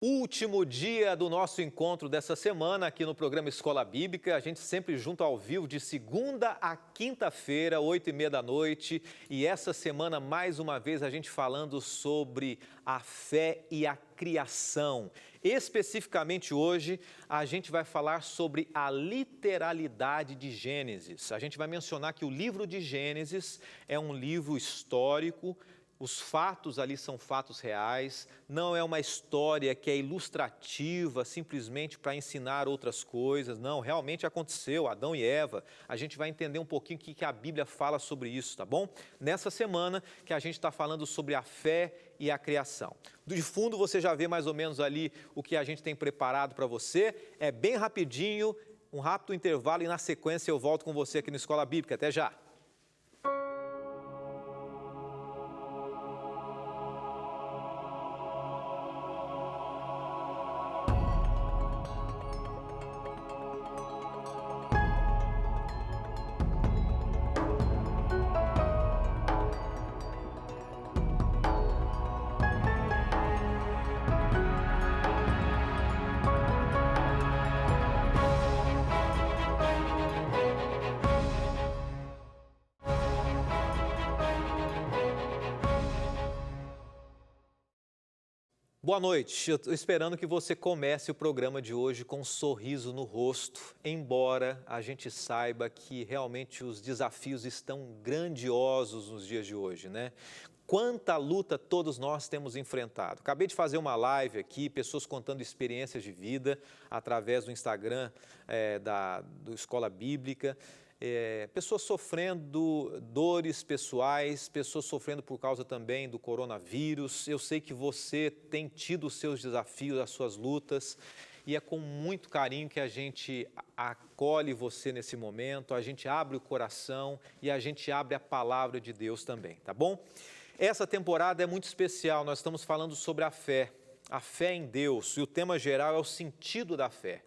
Último dia do nosso encontro dessa semana aqui no programa Escola Bíblica. A gente sempre junto ao vivo de segunda a quinta-feira, 8h30 da noite. E essa semana, mais uma vez, a gente falando sobre a fé e a criação. Especificamente hoje, a gente vai falar sobre a literalidade de Gênesis. A gente vai mencionar que o livro de Gênesis é um livro histórico. Os fatos ali são fatos reais, não é uma história que é ilustrativa simplesmente para ensinar outras coisas, não, realmente aconteceu, Adão e Eva. A gente vai entender um pouquinho o que a Bíblia fala sobre isso, tá bom? Nessa semana que a gente está falando sobre a fé e a criação. De fundo você já vê mais ou menos ali o que a gente tem preparado para você, é bem rapidinho, um rápido intervalo e na sequência eu volto com você aqui no Escola Bíblica. Até já! Boa noite, eu estou esperando que você comece o programa de hoje com um sorriso no rosto, embora a gente saiba que realmente os desafios estão grandiosos nos dias de hoje, né? Quanta luta todos nós temos enfrentado. Acabei de fazer uma live aqui, pessoas contando experiências de vida através do Instagram do Escola Bíblica. Pessoas sofrendo dores pessoais, pessoas sofrendo por causa também do coronavírus. Eu sei que você tem tido os seus desafios, as suas lutas, e é com muito carinho que a gente acolhe você nesse momento, a gente abre o coração e a gente abre a palavra de Deus também, tá bom? Essa temporada é muito especial, nós estamos falando sobre a fé em Deus, e o tema geral é o sentido da fé.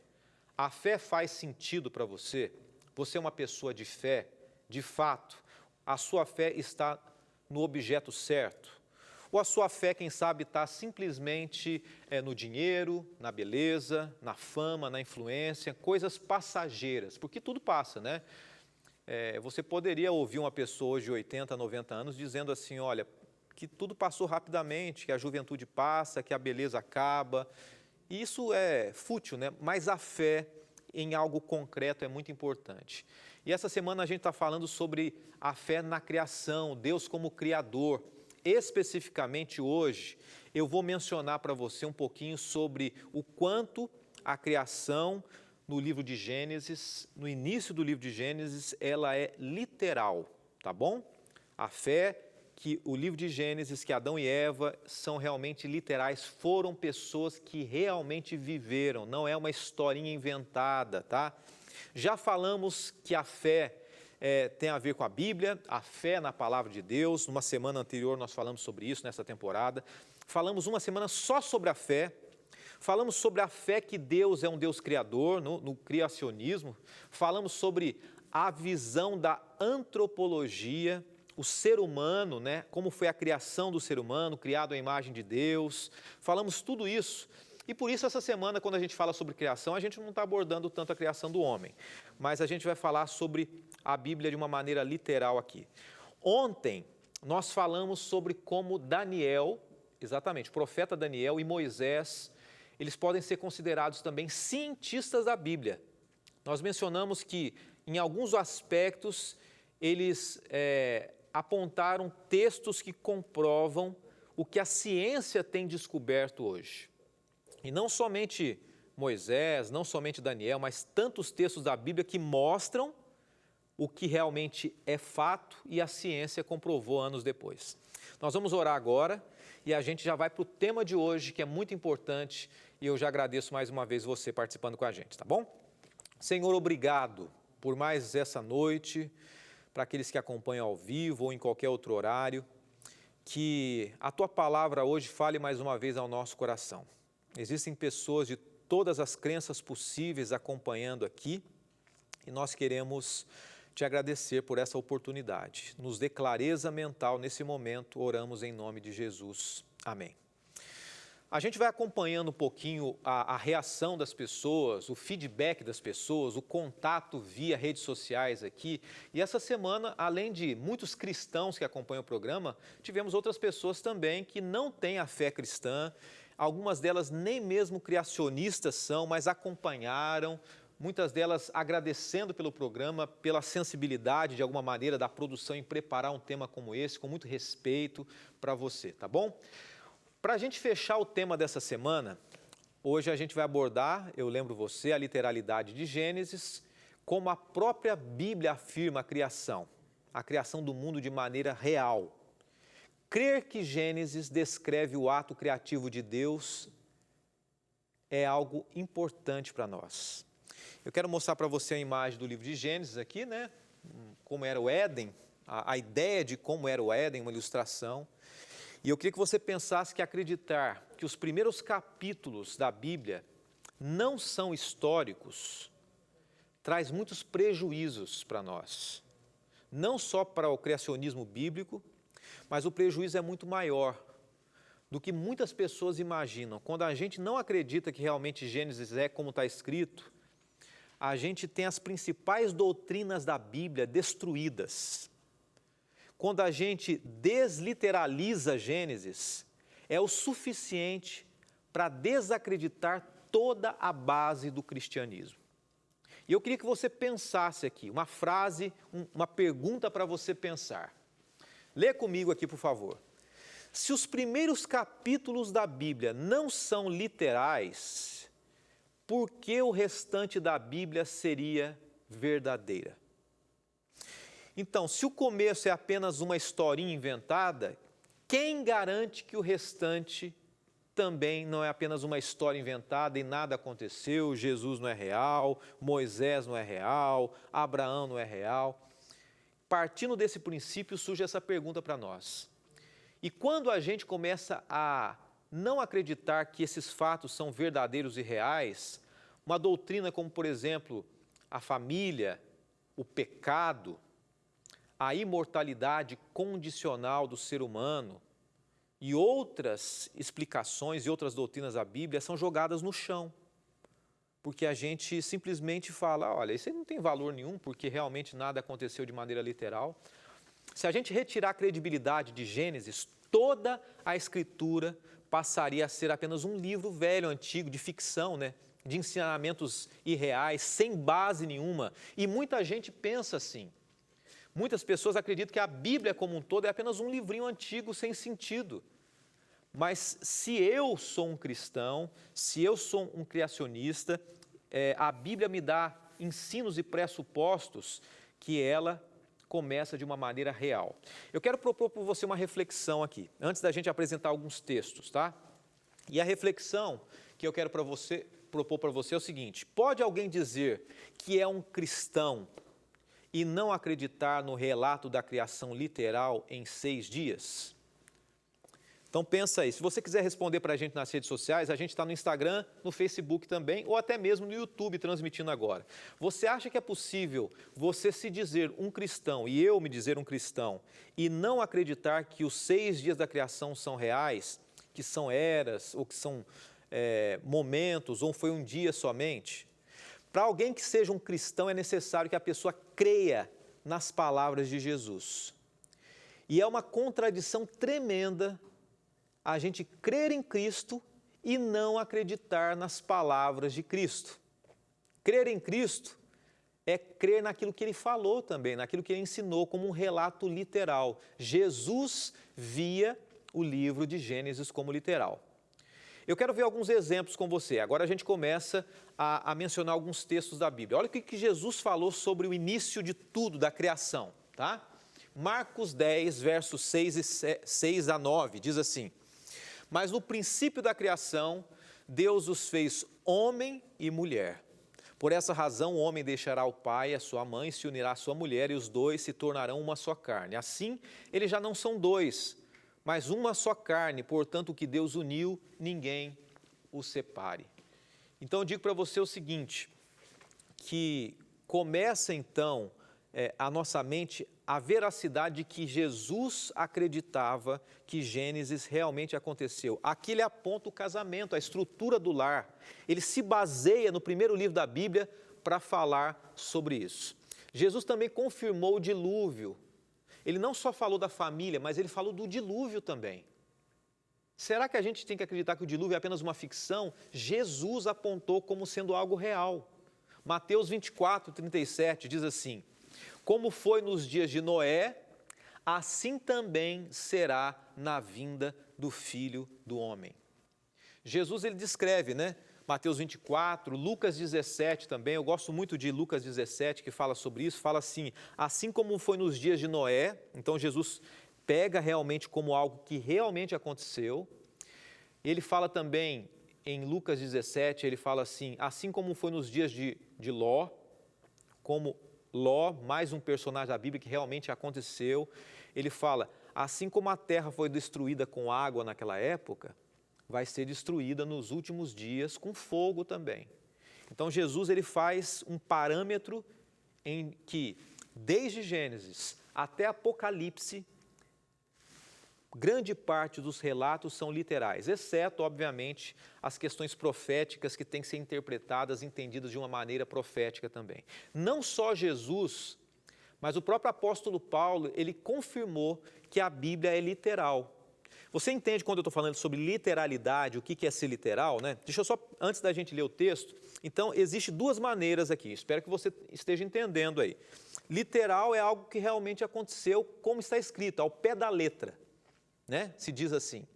A fé faz sentido para você? Você é uma pessoa de fé, de fato, a sua fé está no objeto certo? Ou a sua fé, quem sabe, está simplesmente no dinheiro, na beleza, na fama, na influência, coisas passageiras, porque tudo passa, né? Você poderia ouvir uma pessoa de 80, 90 anos dizendo assim, olha, que tudo passou rapidamente, que a juventude passa, que a beleza acaba. Isso é fútil, né? Mas a fé em algo concreto é muito importante. E essa semana a gente está falando sobre a fé na criação, Deus como Criador. Especificamente hoje, eu vou mencionar para você um pouquinho sobre o quanto a criação no livro de Gênesis, no início do livro de Gênesis, ela é literal, tá bom? A fé que o livro de Gênesis, que Adão e Eva são realmente literais, foram pessoas que realmente viveram, não é uma historinha inventada, tá? Já falamos que a fé tem a ver com a Bíblia, a fé na palavra de Deus. Numa semana anterior nós falamos sobre isso, nessa temporada. Falamos uma semana só sobre a fé. Falamos sobre a fé que Deus é um Deus criador, no criacionismo. Falamos sobre a visão da antropologia, o ser humano, né? Como foi a criação do ser humano, criado à imagem de Deus. Falamos tudo isso. E por isso essa semana, quando a gente fala sobre criação, a gente não está abordando tanto a criação do homem, mas a gente vai falar sobre a Bíblia de uma maneira literal aqui. Ontem nós falamos sobre como Daniel, exatamente, o profeta Daniel e Moisés, eles podem ser considerados também cientistas da Bíblia. Nós mencionamos que em alguns aspectos eles apontaram textos que comprovam o que a ciência tem descoberto hoje. E não somente Moisés, não somente Daniel, mas tantos textos da Bíblia que mostram o que realmente é fato e a ciência comprovou anos depois. Nós vamos orar agora e a gente já vai para o tema de hoje, que é muito importante, e eu já agradeço mais uma vez você participando com a gente, tá bom? Senhor, obrigado por mais essa noite, para aqueles que acompanham ao vivo ou em qualquer outro horário, que a Tua palavra hoje fale mais uma vez ao nosso coração. Existem pessoas de todas as crenças possíveis acompanhando aqui e nós queremos Te agradecer por essa oportunidade. Nos dê clareza mental nesse momento, oramos em nome de Jesus. Amém. A gente vai acompanhando um pouquinho a reação das pessoas, o feedback das pessoas, o contato via redes sociais aqui. E essa semana, além de muitos cristãos que acompanham o programa, tivemos outras pessoas também que não têm a fé cristã. Algumas delas nem mesmo criacionistas são, mas acompanharam. Muitas delas agradecendo pelo programa, pela sensibilidade de alguma maneira da produção em preparar um tema como esse, com muito respeito para você, tá bom? Para a gente fechar o tema dessa semana, hoje a gente vai abordar, eu lembro você, a literalidade de Gênesis, como a própria Bíblia afirma a criação do mundo de maneira real. Crer que Gênesis descreve o ato criativo de Deus é algo importante para nós. Eu quero mostrar para você a imagem do livro de Gênesis aqui, né? Como era o Éden, a ideia de como era o Éden, uma ilustração. E eu queria que você pensasse que acreditar que os primeiros capítulos da Bíblia não são históricos traz muitos prejuízos para nós. Não só para o criacionismo bíblico, mas o prejuízo é muito maior do que muitas pessoas imaginam. Quando a gente não acredita que realmente Gênesis é como está escrito, a gente tem as principais doutrinas da Bíblia destruídas. Quando a gente desliteraliza Gênesis, é o suficiente para desacreditar toda a base do cristianismo. E eu queria que você pensasse aqui, uma frase, uma pergunta para você pensar. Lê comigo aqui, por favor. Se os primeiros capítulos da Bíblia não são literais, por que o restante da Bíblia seria verdadeira? Então, se o começo é apenas uma historinha inventada, quem garante que o restante também não é apenas uma história inventada e nada aconteceu, Jesus não é real, Moisés não é real, Abraão não é real? Partindo desse princípio, surge essa pergunta para nós. E quando a gente começa a não acreditar que esses fatos são verdadeiros e reais, uma doutrina como, por exemplo, a família, o pecado, a imortalidade condicional do ser humano e outras explicações e outras doutrinas da Bíblia são jogadas no chão. Porque a gente simplesmente fala, olha, isso aí não tem valor nenhum, porque realmente nada aconteceu de maneira literal. Se a gente retirar a credibilidade de Gênesis, toda a Escritura passaria a ser apenas um livro velho, antigo, de ficção, né? De ensinamentos irreais, sem base nenhuma. E muita gente pensa assim. Muitas pessoas acreditam que a Bíblia como um todo é apenas um livrinho antigo sem sentido. Mas se eu sou um cristão, se eu sou um criacionista, a Bíblia me dá ensinos e pressupostos que ela começa de uma maneira real. Eu quero propor para você uma reflexão aqui, antes da gente apresentar alguns textos, tá? E a reflexão que eu quero propor para você é o seguinte: pode alguém dizer que é um cristão e não acreditar no relato da criação literal em 6 dias? Então pensa aí, se você quiser responder para a gente nas redes sociais, a gente está no Instagram, no Facebook também, ou até mesmo no YouTube transmitindo agora. Você acha que é possível você se dizer um cristão e eu me dizer um cristão e não acreditar que os 6 dias da criação são reais, que são eras, ou que são momentos, ou foi um dia somente? Para alguém que seja um cristão, é necessário que a pessoa creia nas palavras de Jesus. E é uma contradição tremenda a gente crer em Cristo e não acreditar nas palavras de Cristo. Crer em Cristo é crer naquilo que Ele falou também, naquilo que Ele ensinou como um relato literal. Jesus via o livro de Gênesis como literal. Eu quero ver alguns exemplos com você. Agora a gente começa a mencionar alguns textos da Bíblia. Olha o que Jesus falou sobre o início de tudo, da criação, tá? Marcos 10, versos 6 a 9, diz assim: mas no princípio da criação, Deus os fez homem e mulher. Por essa razão, o homem deixará o pai e a sua mãe, se unirá à sua mulher, e os dois se tornarão uma só carne. Assim, eles já não são dois, mas uma só carne. Portanto, o que Deus uniu, ninguém o separe. Então, eu digo para você o seguinte, que começa então à nossa mente a veracidade de que Jesus acreditava que Gênesis realmente aconteceu. Aqui ele aponta o casamento, a estrutura do lar. Ele se baseia no primeiro livro da Bíblia para falar sobre isso. Jesus também confirmou o dilúvio. Ele não só falou da família, mas ele falou do dilúvio também. Será que a gente tem que acreditar que o dilúvio é apenas uma ficção? Jesus apontou como sendo algo real. Mateus 24, 37 diz assim: como foi nos dias de Noé, assim também será na vinda do Filho do Homem. Jesus ele descreve, né? Mateus 24, Lucas 17 também, eu gosto muito de Lucas 17, que fala sobre isso, fala assim como foi nos dias de Noé, então Jesus pega realmente como algo que realmente aconteceu. Ele fala também, em Lucas 17, ele fala assim como foi nos dias de Ló, como Ló, mais um personagem da Bíblia que realmente aconteceu. Ele fala, assim como a terra foi destruída com água naquela época, vai ser destruída nos últimos dias com fogo também. Então Jesus ele faz um parâmetro em que, desde Gênesis até Apocalipse, grande parte dos relatos são literais, exceto, obviamente, as questões proféticas que têm que ser interpretadas, entendidas de uma maneira profética também. Não só Jesus, mas o próprio apóstolo Paulo, ele confirmou que a Bíblia é literal. Você entende quando eu estou falando sobre literalidade, o que é ser literal, né? Deixa eu só, antes da gente ler o texto, então, existem duas maneiras aqui, espero que você esteja entendendo aí. Literal é algo que realmente aconteceu, como está escrito, ao pé da letra, né? Se diz assim.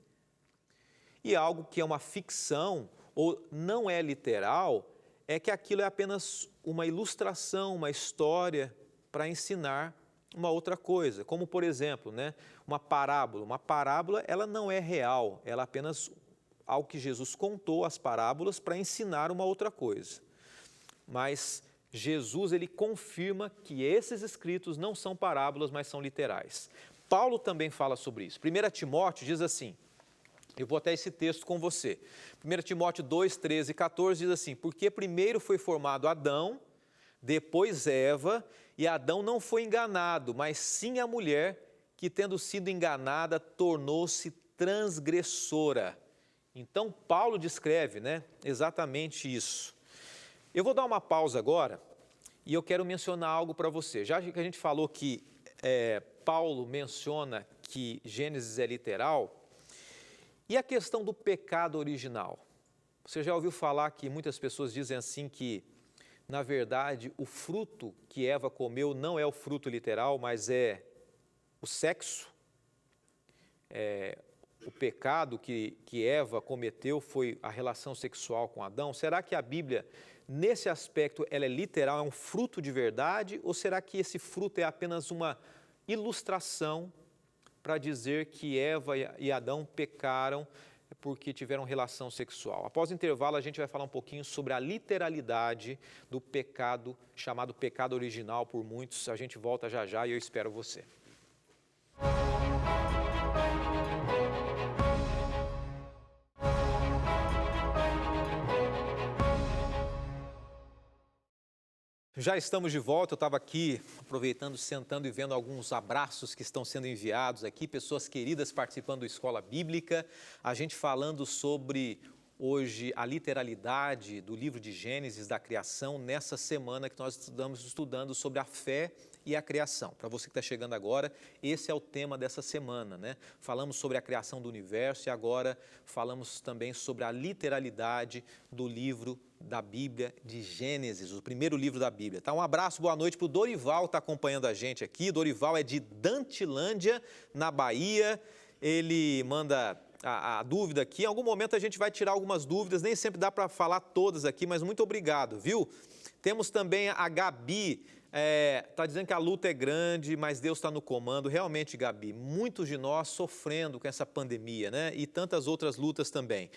E algo que é uma ficção, ou não é literal, é que aquilo é apenas uma ilustração, uma história para ensinar uma outra coisa, como por exemplo, né, uma parábola. Uma parábola, ela não é real, ela é apenas algo que Jesus contou, as parábolas, para ensinar uma outra coisa. Mas Jesus, ele confirma que esses escritos não são parábolas, mas são literais. Paulo também fala sobre isso. 1 Timóteo diz assim, eu vou até esse texto com você. 1 Timóteo 2, 13 e 14 diz assim, porque primeiro foi formado Adão, depois Eva, e Adão não foi enganado, mas sim a mulher, que tendo sido enganada, tornou-se transgressora. Então, Paulo descreve, né, exatamente isso. Eu vou dar uma pausa agora, e eu quero mencionar algo para você. Já que a gente falou que Paulo menciona que Gênesis é literal, e a questão do pecado original? Você já ouviu falar que muitas pessoas dizem assim que, na verdade, o fruto que Eva comeu não é o fruto literal, mas é o sexo. O pecado que Eva cometeu foi a relação sexual com Adão. Será que a Bíblia, nesse aspecto, ela é literal, é um fruto de verdade? Ou será que esse fruto é apenas uma ilustração para dizer que Eva e Adão pecaram porque tiveram relação sexual? Após o intervalo, a gente vai falar um pouquinho sobre a literalidade do pecado, chamado pecado original por muitos. A gente volta já já e eu espero você. Já estamos de volta, eu estava aqui aproveitando, sentando e vendo alguns abraços que estão sendo enviados aqui, pessoas queridas participando da Escola Bíblica, a gente falando sobre hoje a literalidade do livro de Gênesis, da criação, nessa semana que nós estamos estudando sobre a fé e a criação. Para você que está chegando agora, esse é o tema dessa semana, né? Falamos sobre a criação do universo e agora falamos também sobre a literalidade do livro da Bíblia de Gênesis, o primeiro livro da Bíblia. Tá? Um abraço, boa noite para o Dorival, que está acompanhando a gente aqui. Dorival é de Dantilândia, na Bahia. Ele manda a dúvida aqui. Em algum momento a gente vai tirar algumas dúvidas, nem sempre dá para falar todas aqui, mas muito obrigado, viu? Temos também a Gabi, está dizendo que a luta é grande, mas Deus está no comando. Realmente, Gabi, muitos de nós sofrendo com essa pandemia, né? E tantas outras lutas também.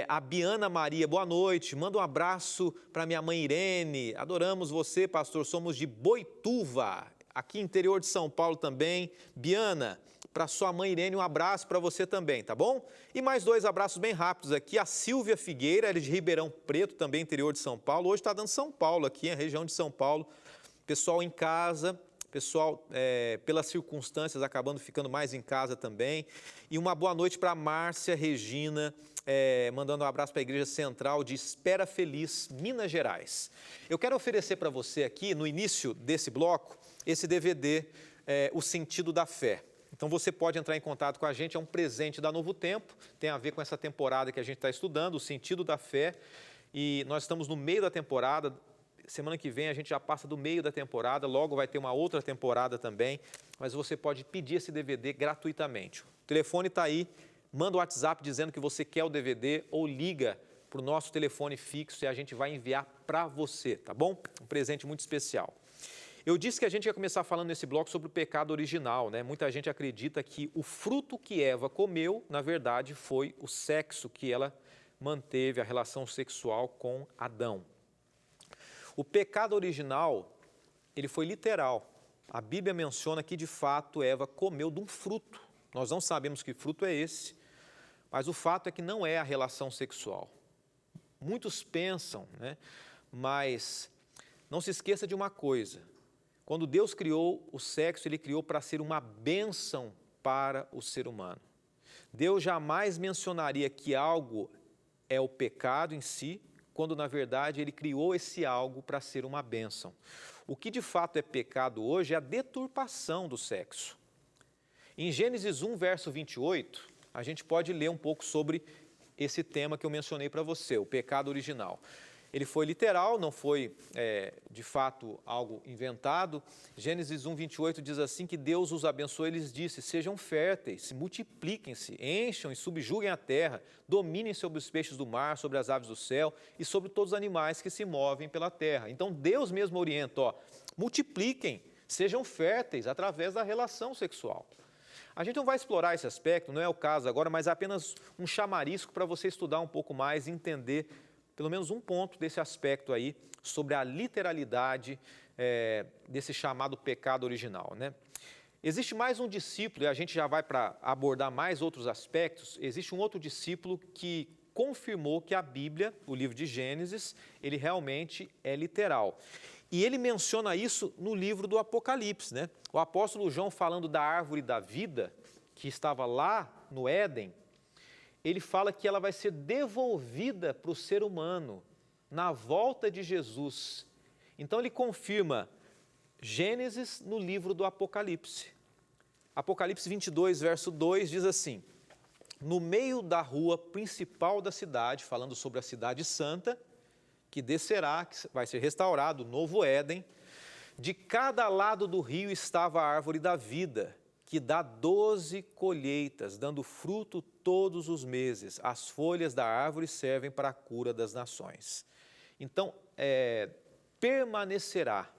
A Biana Maria, boa noite, manda um abraço para minha mãe Irene. Adoramos você, pastor, somos de Boituva, aqui interior de São Paulo também. Biana, para sua mãe Irene, um abraço para você também, tá bom? E mais dois abraços bem rápidos aqui, a Silvia Figueira, ela é de Ribeirão Preto, também interior de São Paulo. Hoje está dando São Paulo aqui, a região de São Paulo. Pessoal em casa, pessoal, pelas circunstâncias, acabando ficando mais em casa também. E uma boa noite para a Márcia Regina, mandando um abraço para a Igreja Central de Espera Feliz, Minas Gerais. Eu quero oferecer para você aqui, no início desse bloco, esse DVD, O Sentido da Fé. Então você pode entrar em contato com a gente, é um presente da Novo Tempo, tem a ver com essa temporada que a gente está estudando, O Sentido da Fé. E nós estamos no meio da temporada. Semana que vem a gente já passa do meio da temporada, logo vai ter uma outra temporada também, mas você pode pedir esse DVD gratuitamente. O telefone está aí, manda o WhatsApp dizendo que você quer o DVD ou liga para o nosso telefone fixo e a gente vai enviar para você, tá bom? Um presente muito especial. Eu disse que a gente ia começar falando nesse bloco sobre o pecado original, né? Muita gente acredita que o fruto que Eva comeu, na verdade, foi o sexo que ela manteve, a relação sexual com Adão. O pecado original, ele foi literal. A Bíblia menciona que, de fato, Eva comeu de um fruto. Nós não sabemos que fruto é esse, mas o fato é que não é a relação sexual. Muitos pensam, né? Mas não se esqueça de uma coisa. Quando Deus criou o sexo, Ele criou para ser uma bênção para o ser humano. Deus jamais mencionaria que algo é o pecado em si, quando na verdade Ele criou esse algo para ser uma bênção. O que de fato é pecado hoje é a deturpação do sexo. Em Gênesis 1, verso 28, a gente pode ler um pouco sobre esse tema que eu mencionei para você, o pecado original. Ele foi literal, não foi de fato algo inventado. Gênesis 1, 28 diz assim que Deus os abençoou e lhes disse: sejam férteis, multipliquem-se, encham e subjuguem a terra, dominem sobre os peixes do mar, sobre as aves do céu e sobre todos os animais que se movem pela terra. Então Deus mesmo orienta, multipliquem, sejam férteis através da relação sexual. A gente não vai explorar esse aspecto, não é o caso agora, mas é apenas um chamarisco para você estudar um pouco mais e entender pelo menos um ponto desse aspecto aí, sobre a literalidade desse chamado pecado original, né? Existe mais um discípulo, e a gente já vai para abordar mais outros aspectos, existe um outro discípulo que confirmou que a Bíblia, o livro de Gênesis, ele realmente é literal. E ele menciona isso no livro do Apocalipse, né? O apóstolo João, falando da árvore da vida, que estava lá no Éden, ele fala que ela vai ser devolvida para o ser humano na volta de Jesus. Então ele confirma Gênesis no livro do Apocalipse. Apocalipse 22, verso 2 diz assim: no meio da rua principal da cidade, falando sobre a cidade santa, que descerá, que vai ser restaurado, o novo Éden, de cada lado do rio estava a árvore da vida, que dá 12 colheitas, dando fruto todos os meses. As folhas da árvore servem para a cura das nações. Então, permanecerá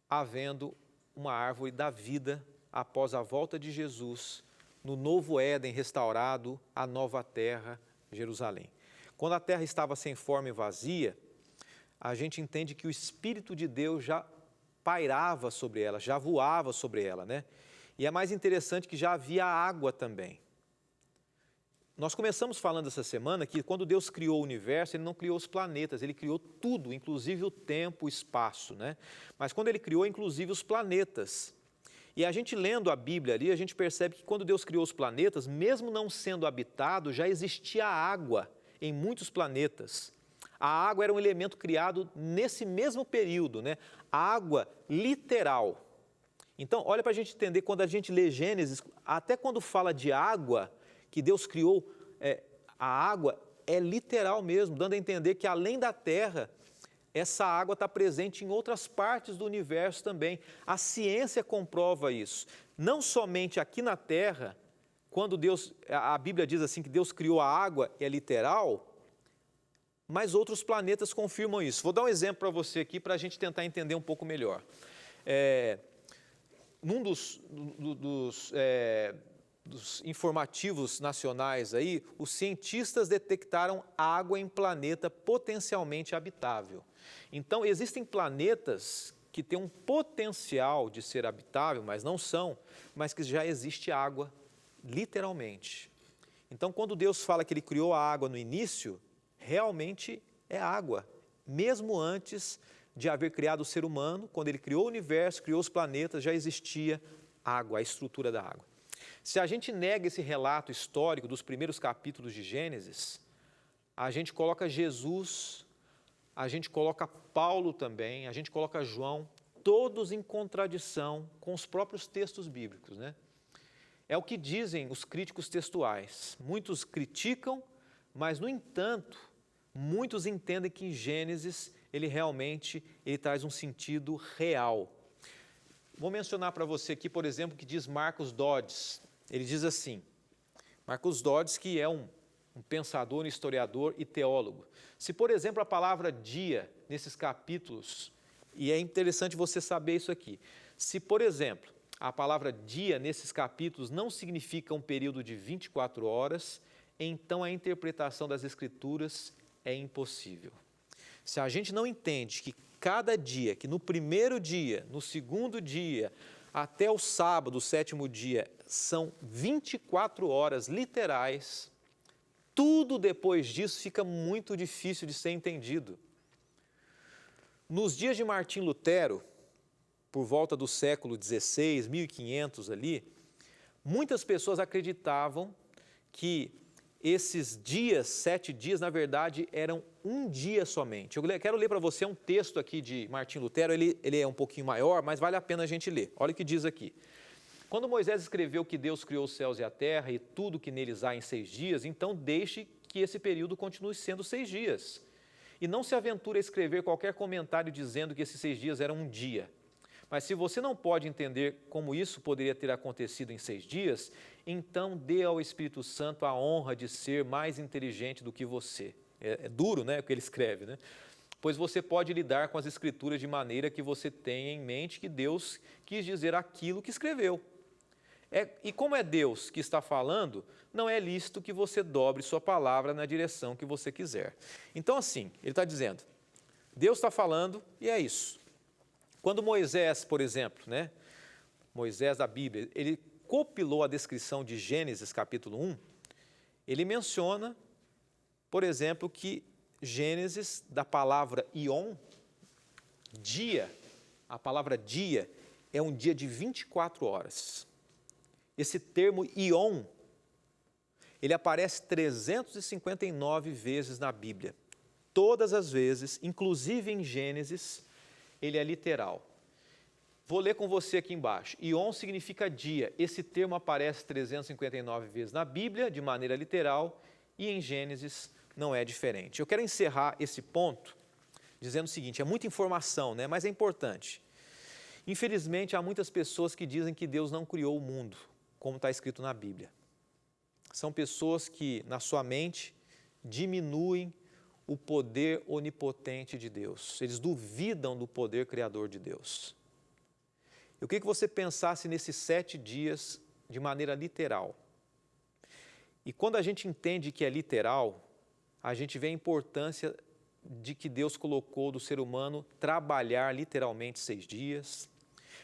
havendo uma árvore da vida após a volta de Jesus, no novo Éden restaurado, a nova terra, Jerusalém. Quando a terra estava sem forma e vazia, a gente entende que o Espírito de Deus já pairava sobre ela, já voava sobre ela, né? E é mais interessante que já havia água também. Nós começamos falando essa semana que quando Deus criou o universo, Ele não criou os planetas, Ele criou tudo, inclusive o tempo, o espaço, né? Mas quando Ele criou, inclusive, os planetas. E a gente lendo a Bíblia ali, a gente percebe que quando Deus criou os planetas, mesmo não sendo habitado, já existia água em muitos planetas. A água era um elemento criado nesse mesmo período, né? A água literal. Então, olha para a gente entender, quando a gente lê Gênesis, até quando fala de água, que Deus criou, a água é literal mesmo, dando a entender que além da terra, essa água está presente em outras partes do universo também. A ciência comprova isso. Não somente aqui na terra, quando a Bíblia diz assim que Deus criou a água, é literal, mas outros planetas confirmam isso. Vou dar um exemplo para você aqui, para a gente tentar entender um pouco melhor. Num dos informativos nacionais aí, os cientistas detectaram água em planeta potencialmente habitável. Então, existem planetas que têm um potencial de ser habitável, mas não são, mas que já existe água, literalmente. Então, quando Deus fala que Ele criou a água no início, realmente é água, mesmo antes de haver criado o ser humano, quando ele criou o universo, criou os planetas, já existia água, a estrutura da água. Se a gente nega esse relato histórico dos primeiros capítulos de Gênesis, a gente coloca Jesus, a gente coloca Paulo também, a gente coloca João, todos em contradição com os próprios textos bíblicos, né? É o que dizem os críticos textuais. Muitos criticam, mas, no entanto, muitos entendem que em Gênesis ele realmente traz um sentido real. Vou mencionar para você aqui, por exemplo, o que diz Marcos Dodds. Ele diz assim, Marcos Dodds, que é um pensador, um historiador e teólogo. Se, por exemplo, a palavra dia, nesses capítulos, e é interessante você saber isso aqui, se, por exemplo, a palavra dia nesses capítulos não significa um período de 24 horas, então a interpretação das Escrituras é impossível. Se a gente não entende que cada dia, que no primeiro dia, no segundo dia, até o sábado, o sétimo dia, são 24 horas literais, tudo depois disso fica muito difícil de ser entendido. Nos dias de Martim Lutero, por volta do século XVI, 1500 ali, muitas pessoas acreditavam que esses dias, 7 dias, na verdade, eram um dia somente. Eu quero ler para você um texto aqui de Martim Lutero, ele é um pouquinho maior, mas vale a pena a gente ler. Olha o que diz aqui. Quando Moisés escreveu que Deus criou os céus e a terra e tudo que neles há em 6 dias, então deixe que esse período continue sendo 6 dias. E não se aventure a escrever qualquer comentário dizendo que esses 6 dias eram um dia. Mas se você não pode entender como isso poderia ter acontecido em 6 dias, então dê ao Espírito Santo a honra de ser mais inteligente do que você. É duro, né, o que ele escreve, né? Pois você pode lidar com as Escrituras de maneira que você tenha em mente que Deus quis dizer aquilo que escreveu. E como é Deus que está falando, não é lícito que você dobre sua palavra na direção que você quiser. Então, assim, ele está dizendo, Deus está falando e é isso. Quando Moisés, por exemplo, né, Moisés da Bíblia, ele compilou a descrição de Gênesis capítulo 1, ele menciona, por exemplo, que Gênesis, da palavra ion, dia, a palavra dia é um dia de 24 horas. Esse termo ion, ele aparece 359 vezes na Bíblia. Todas as vezes, inclusive em Gênesis, ele é literal. Vou ler com você aqui embaixo. Ion significa dia. Esse termo aparece 359 vezes na Bíblia, de maneira literal, e em Gênesis não é diferente. Eu quero encerrar esse ponto dizendo o seguinte, é muita informação, né? Mas é importante. Infelizmente, há muitas pessoas que dizem que Deus não criou o mundo, como está escrito na Bíblia. São pessoas que, na sua mente, diminuem o poder onipotente de Deus. Eles duvidam do poder criador de Deus. Eu queria que você pensasse nesses 7 dias de maneira literal. E quando a gente entende que é literal, a gente vê a importância de que Deus colocou do ser humano trabalhar literalmente 6 dias,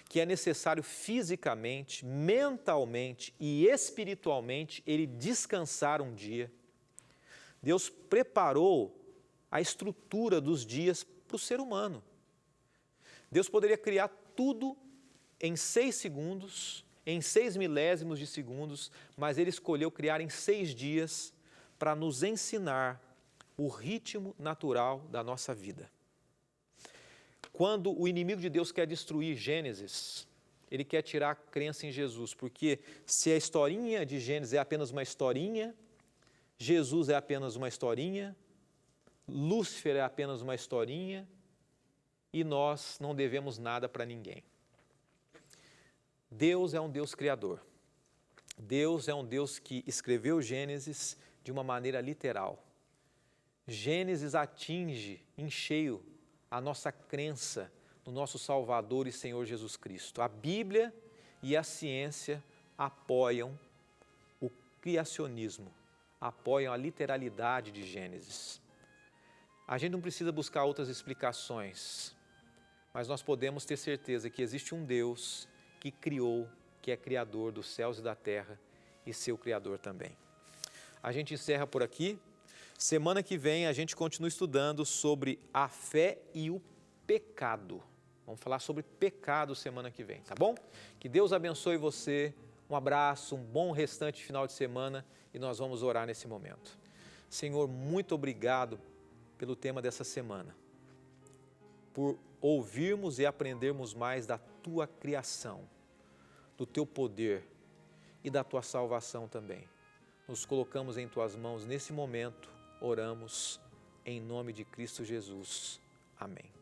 que é necessário fisicamente, mentalmente e espiritualmente ele descansar um dia. Deus preparou a estrutura dos dias para o ser humano. Deus poderia criar tudo em 6 segundos, em 6 milésimos de segundos, mas Ele escolheu criar em 6 dias para nos ensinar o ritmo natural da nossa vida. Quando o inimigo de Deus quer destruir Gênesis, ele quer tirar a crença em Jesus, porque se a historinha de Gênesis é apenas uma historinha, Jesus é apenas uma historinha, Lúcifer é apenas uma historinha e nós não devemos nada para ninguém. Deus é um Deus criador. Deus é um Deus que escreveu Gênesis de uma maneira literal. Gênesis atinge em cheio a nossa crença no nosso Salvador e Senhor Jesus Cristo. A Bíblia e a ciência apoiam o criacionismo, apoiam a literalidade de Gênesis. A gente não precisa buscar outras explicações, mas nós podemos ter certeza que existe um Deus que criou, que é criador dos céus e da terra e seu criador também. A gente encerra por aqui. Semana que vem a gente continua estudando sobre a fé e o pecado. Vamos falar sobre pecado semana que vem, tá bom? Que Deus abençoe você. Um abraço, um bom restante final de semana e nós vamos orar nesse momento. Senhor, muito obrigado pelo tema dessa semana, por ouvirmos e aprendermos mais da Tua criação, do Teu poder e da Tua salvação também. Nos colocamos em Tuas mãos nesse momento, oramos em nome de Cristo Jesus. Amém.